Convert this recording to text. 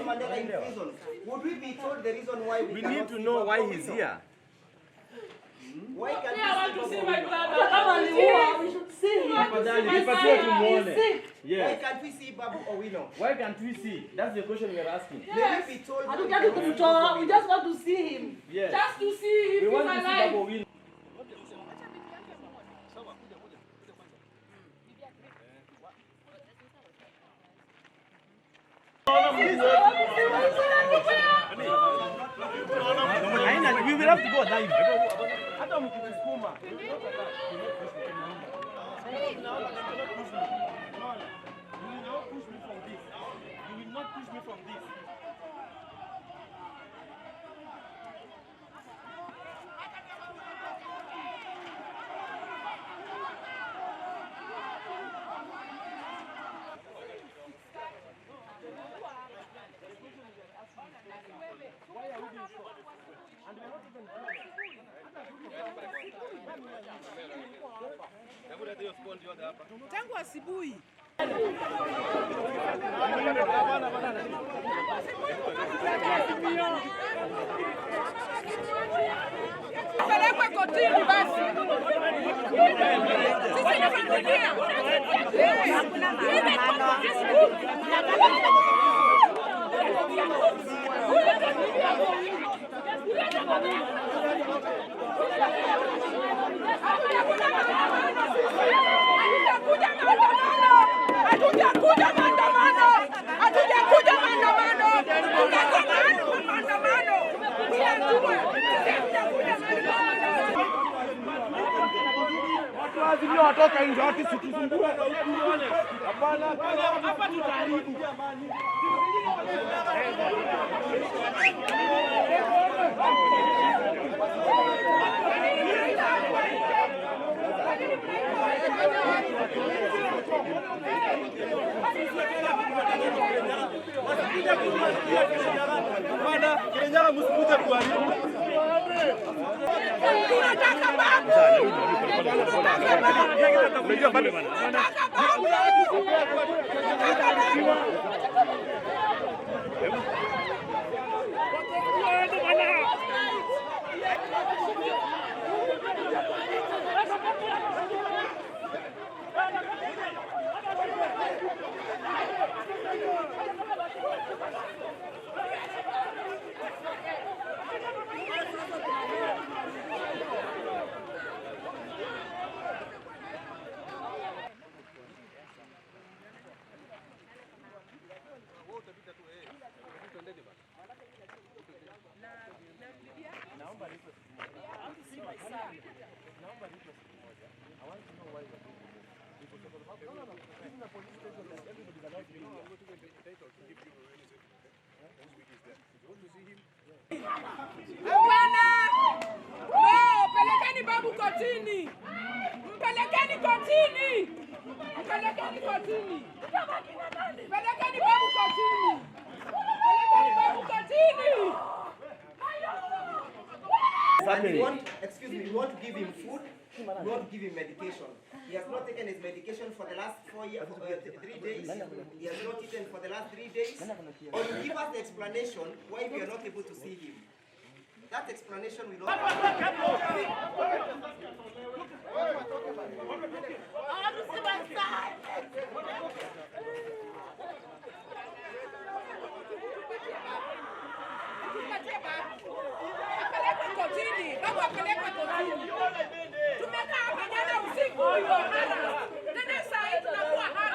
Mandela in prison, would we be told the reason why we need to know why he's here? Why can't we see my brother? We should see him. Yes. Why can't we see Babu Owino? Why can't we see? That's the question we are asking. Yes. Maybe we told I don't get to talk. We just want to see him. Yes. Just to see him. We want to see Babu Owino. We will have to go live. You will not push me from this. Why are we being shot? And we are not even tangu asubuhi. Pelekwe kotini basi. Sisi ni familia. watoka nje watu situsumbue na ukione. Hapana, hapa tutaharibu. Bwana, Kenya msikute kuharibu. Tunataka Babu. Unajua bado bwana. Pelekeni Babu kotini. Mpelekeni kotini. Mpelekeni kotini. Pelekeni Babu kotini. Pelekeni Babu kotini. We want to give him food, we want to give him medication. He has not taken his medication for the last 3 days. He has not eaten for the last 3 days. Or you give us the explanation why we are not able to see him. That explanation will not... Babu apelekwe kotini. Tumekaa hapa jana usiku. Tena saa hii tunakuwa hapa.